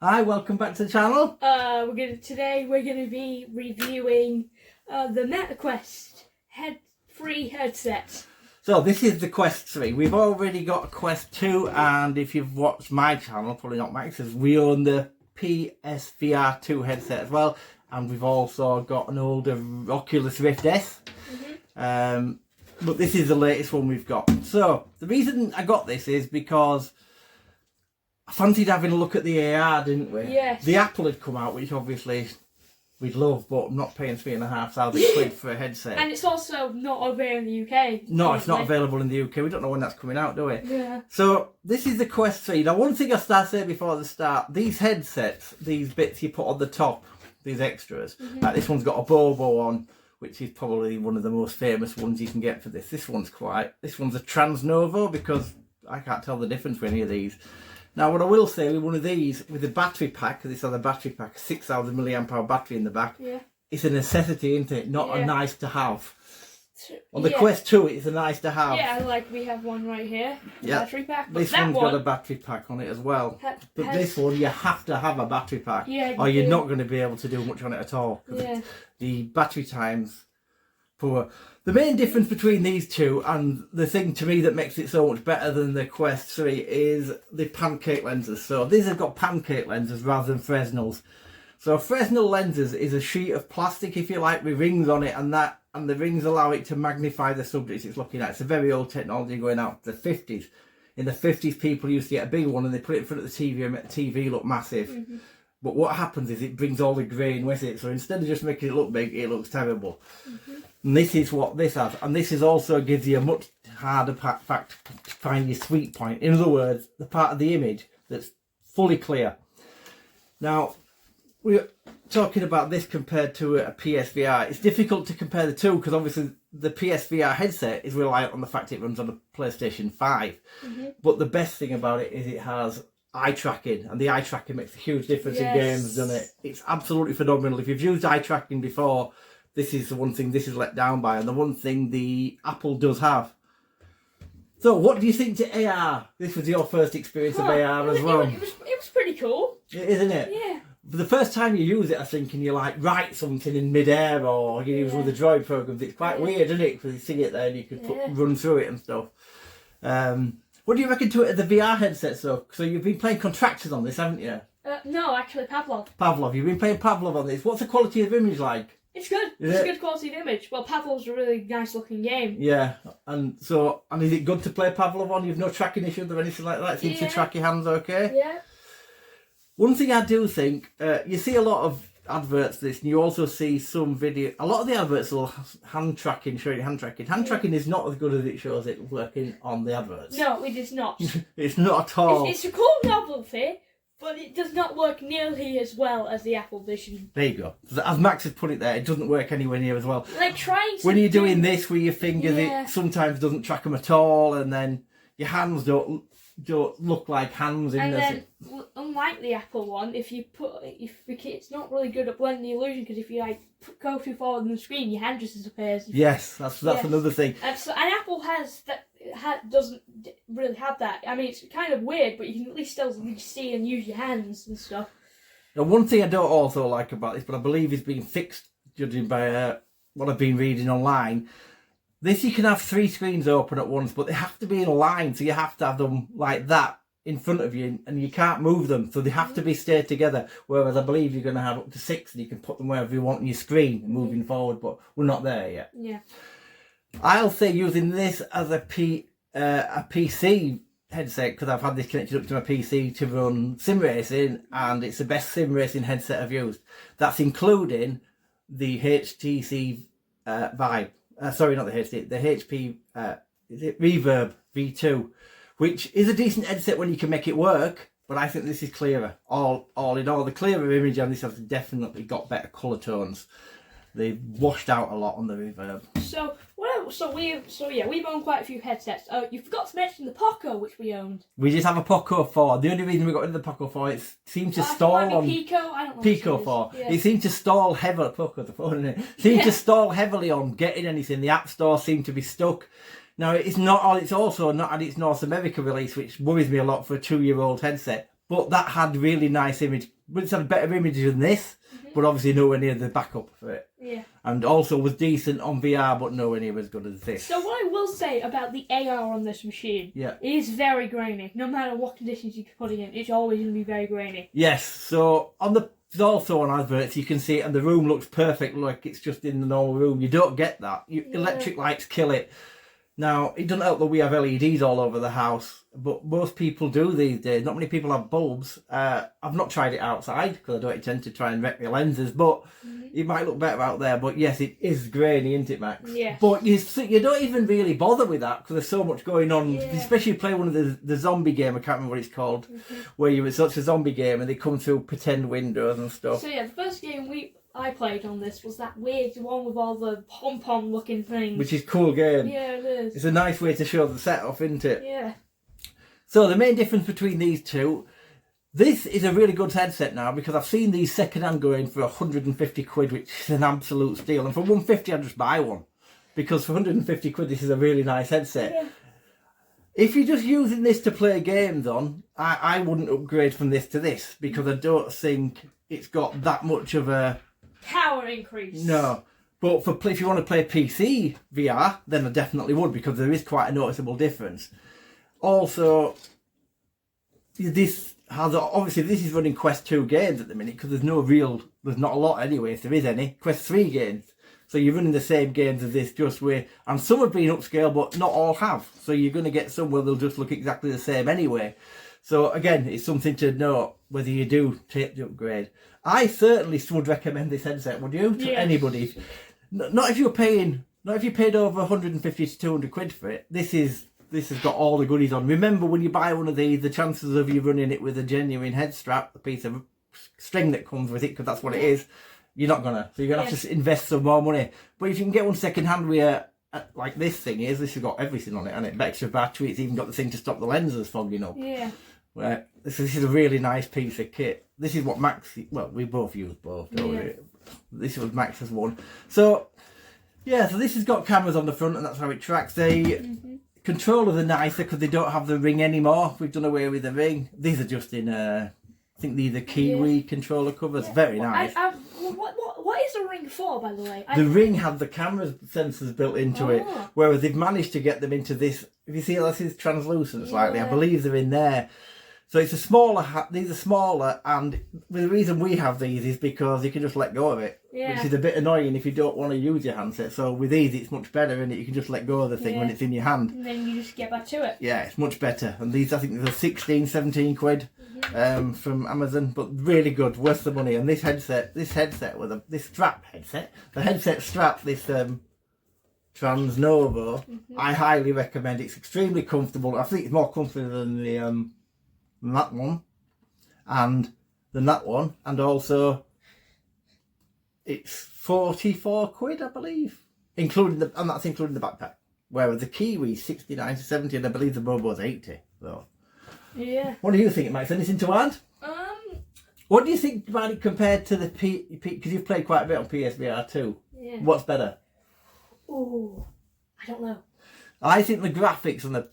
Hi, welcome back to the channel. Today we're gonna be reviewing the MetaQuest free headset. So this is the Quest 3. We've already got a Quest 2, and if you've watched my channel, probably not Max's, we own the PSVR2 headset as well, and we've also got an older Oculus Rift S. But this is the latest one we've got. So the reason I got this is because I fancied having a look at the AR, didn't we? Yes. The Apple had come out, which obviously we'd love, but I'm not paying £3,500 for a headset. And it's also not over here in the UK. No, it's not available in the UK. We don't know when that's coming out, do we? Yeah. So this is the Quest 3. Now, one thing I started saying before the start, these headsets, these bits you put on the top, these extras, like this one's got a Bobo on, which is probably one of the most famous ones you can get for this. This one's a Transnovo, because I can't tell the difference with any of these. Now, what I will say with one of these, with the battery pack, because it's on the battery pack, 6,000 milliamp hour battery in the back, it's a necessity, isn't it? Not a nice to have. On the Quest 2, it's a nice to have. Yeah, like we have one right here, battery pack. But this one's got a battery pack on it as well. But this one, you have to have a battery pack, or you're not going to be able to do much on it at all. Yeah. The battery time's poor. The main difference between these two, and the thing to me that makes it so much better than the Quest 3, is the pancake lenses. So these have got pancake lenses rather than Fresnels. So Fresnel lenses is a sheet of plastic, if you like, with rings on it, and the rings allow it to magnify the subjects it's looking at. It's a very old technology going out to the 50s. In the 50s, people used to get a big one and they put it in front of the TV and make the TV look massive. But what happens is it brings all the grain with it. So instead of just making it look big, it looks terrible. And this is what this has. And this is also gives you a much harder fact to find your sweet point. In other words, the part of the image that's fully clear. Now, we're talking about this compared to a PSVR. It's difficult to compare the two because obviously the PSVR headset is reliant on the fact it runs on a PlayStation 5. But the best thing about it is it has eye tracking, and the eye tracking makes a huge difference in games, doesn't it? It's absolutely phenomenal. If you've used eye tracking before, this is the one thing this is let down by, and the one thing the Apple does have. So what do you think to AR? This was your first experience of AR as well. It was pretty cool. Isn't it? Yeah. But the first time you use it, I think, and you like write something in mid-air, or you use one of the Droid programs, it's quite weird, isn't it? Because you see it there and you can run through it and stuff. What do you reckon to it at the VR headsets though? So you've been playing Contractors on this, haven't you? No, actually Pavlov. Pavlov, you've been playing Pavlov on this. What's the quality of image like? It's good. It's a good quality of image. Well, Pavlov's a really nice looking game. Yeah, and is it good to play Pavlov on? You've no tracking issues or anything like that? It seems to track your hands okay? Yeah. One thing I do think, you see a lot of adverts for this, and you also see some video. A lot of the adverts will hand tracking, showing hand tracking. Hand tracking is not as good as it shows it working on the adverts. No, it is not. It's not at all. It's a cool novelty, but it does not work nearly as well as the Apple Vision. There you go. As Max has put it there, it doesn't work anywhere near as well. Like trying to when you're doing this with your fingers, it sometimes doesn't track them at all, and then your hands don't look like hands in this. And then, unlike the Apple one, it's not really good at blending the illusion, because if you go too forward on the screen, your hand just disappears. Yes, that's another thing. And Apple doesn't really have that. I mean, it's kind of weird, but you can at least still see and use your hands and stuff. Now, one thing I don't also like about this, but I believe is being fixed, judging by what I've been reading online. This, you can have 3 screens open at once, but they have to be in a line, so you have to have them like that in front of you, and you can't move them, so they have to be stayed together. Whereas I believe you're going to have up to 6, and you can put them wherever you want on your screen moving forward, but we're not there yet. Yeah. I'll say using this as a PC headset, because I've had this connected up to my PC to run sim racing, and it's the best sim racing headset I've used. That's including the HTC Vive. Sorry, not the HTC, the HP Reverb V2, which is a decent headset when you can make it work, but I think this is clearer. All in all, the clearer image on this has definitely got better colour tones. They've washed out a lot on the Reverb. We've owned quite a few headsets. You forgot to mention the Poco, which we owned. We just have a Poco 4. The only reason we got rid of the Poco 4, it seemed to stall on Pico. I don't know. Pico 4. Yeah. It seemed to stall heavily. Poco the phone, isn't it? Seemed to stall heavily on getting anything. The App Store seemed to be stuck. Now it's also not had its North America release, which worries me a lot for a 2-year-old headset. but that had really nice image. But it's had better images than this, but obviously nowhere near the backup for it. Yeah. And also was decent on VR, but nowhere near as good as this. So what I will say about the AR on this machine, it is very grainy. No matter what conditions you put it in, it's always going to be very grainy. Yes. So there's also on adverts you can see it, and the room looks perfect, like it's just in the normal room. You don't get that. Electric lights kill it. Now, it doesn't help that we have LEDs all over the house, but most people do these days. Not many people have bulbs. I've not tried it outside because I don't intend to try and wreck the lenses, but it might look better out there. But yes, it is grainy, isn't it, Max? Yeah. But you don't even really bother with that because there's so much going on. Yeah. Especially if you play one of the zombie game, I can't remember what it's called, where it's such a zombie game and they come through pretend windows and stuff. So yeah, the first game I played on this was that weird one with all the pom-pom looking things. Which is a cool game. Yeah, it is. It's a nice way to show the setup, isn't it? Yeah. So the main difference between these two, this is a really good headset now because I've seen these second-hand going for 150 quid, which is an absolute steal. And for 150, I'd just buy one. Because for 150 quid, this is a really nice headset. Yeah. If you're just using this to play games on, I wouldn't upgrade from this to this because I don't think it's got that much of a power increase. No, but if you want to play PC VR, then I definitely would because there is quite a noticeable difference. Also, this is running Quest 2 games at the minute because there's not a lot anyway, if there is any. Quest 3 games. So you're running the same games as this, just with, and some have been upscale, but not all have. So you're going to get some where they'll just look exactly the same anyway. So again, it's something to note whether you do take the upgrade. I certainly would recommend this headset, would you? To anybody. Not if you paid over 150 to 200 quid for it. This has got all the goodies on. Remember, when you buy one of these, the chances of you running it with a genuine head strap, a piece of string that comes with it, because that's what it is, you're not gonna. So you're gonna have to invest some more money. But if you can get one second hand with like this thing is, this has got everything on it, and extra battery. It's even got the thing to stop the lenses fogging up. Yeah. Right. This is a really nice piece of kit. This is what Max. Well, we both use both, don't we? This was Max's one. So yeah. So this has got cameras on the front, and that's how it tracks. The controllers are nicer because they don't have the ring anymore. We've done away with the ring. These are just in I think these are Kiwi controller covers. Very nice. What is the ring for, by the way? The ring had the camera sensors built into it, whereas they've managed to get them into this. If you see, this is translucent slightly. I believe they're in there. So it's a smaller. These are smaller, and the reason we have these is because you can just let go of it, which is a bit annoying if you don't want to use your handset. So with these, it's much better, and you can just let go of the thing when it's in your hand. And then you just get back to it. Yeah, it's much better. And these, I think, they're 16, 17 quid from Amazon, but really good, worth the money. And this headset with this strap headset, the headset strap, this Transnovo, I highly recommend. It's extremely comfortable. I think it's more comfortable than the that one and also it's 44 quid, I believe, and that's including the backpack, whereas the Kiwi 69 to 70, and I believe the Bobo's 80. So what do you think? It might send this into add? What do you think about it compared to the because you've played quite a bit on PSVR 2? What's better? I don't know. I think the graphics on the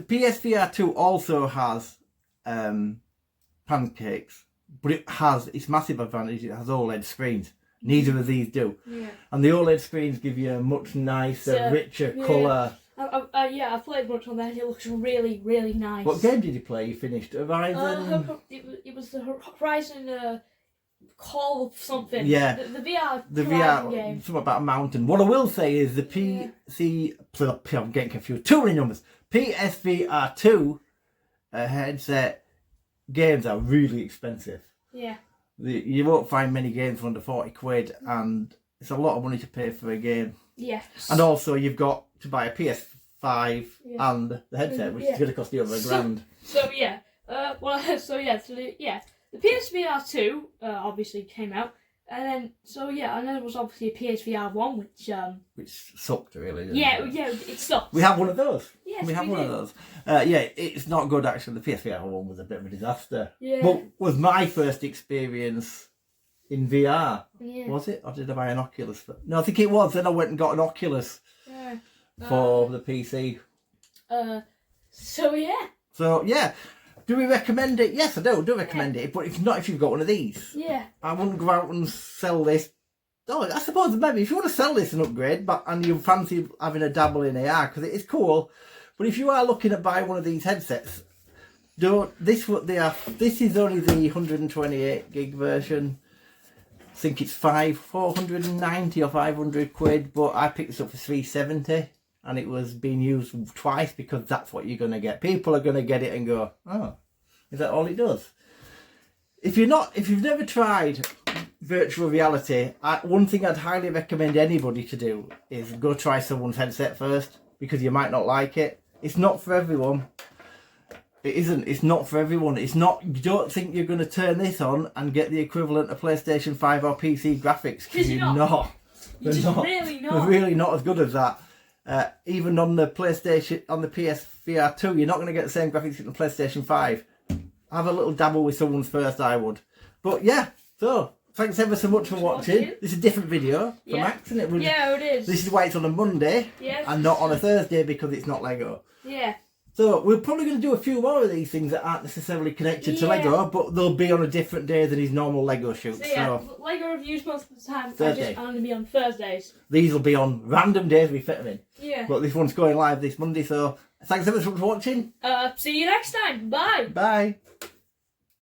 PSVR 2 also has pancakes, but its massive advantage, it has OLED screens. Neither of these do. And the OLED screens give you a much nicer, richer colour. I've played much on that. It looks really, really nice. What game did you play? You finished Horizon? It was the Horizon Call of something. Yeah. The VR. The VR game. Something about a mountain. What I will say is the PC. I'm getting confused. Too many numbers. PSVR 2 headset games are really expensive. You won't find many games for under 40 quid, and it's a lot of money to pay for a game. And also you've got to buy a PS5 and the headset, which is going to cost you over £1,000. The PSVR 2 obviously came out, and then there was obviously a PSVR 1 which sucked really. It sucked. We have one of those. Yes, we have one of those. It's not good actually. The PSVR 1 was a bit of a disaster. But was my first experience in VR. Was it? Or did I buy an Oculus? No, I think it was. Then I went and got an Oculus for the PC. Do we recommend it? Yes, I do recommend it, but if not, if you've got one of these. Yeah. I wouldn't go out and sell this. Oh, I suppose maybe if you want to sell this and upgrade, and you fancy having a dabble in AR, because it is cool, but if you are looking at buying one of these headsets, this is only the 128 gig version. I think it's 490 or 500 quid, but I picked this up for 370, and it was being used twice because that's what you're going to get. People are going to get it and go, oh, is that all it does? If you've never tried virtual reality, one thing I'd highly recommend anybody to do is go try someone's headset first, because you might not like it. It's not for everyone. It isn't. It's not for everyone. It's not. You don't think you're going to turn this on and get the equivalent of PlayStation 5 or PC graphics, because you're not. You're just really not. They're really not as good as that. Even on the PlayStation, on the PSVR 2, you're not going to get the same graphics in the PlayStation 5. Have a little dabble with someone's first, I would. But yeah, so thanks ever so much for watching. This is a different video for Max, isn't it? Yeah, it is. This is why it's on a Monday and not on a Thursday, because it's not Lego. Yeah. So we're probably going to do a few more of these things that aren't necessarily connected to Lego, but they'll be on a different day than his normal Lego shoots. So Lego reviews most of the time are just only be on Thursdays. These will be on random days we fit them in. Yeah. But this one's going live this Monday, so thanks ever so much for watching. See you next time. Bye. Bye.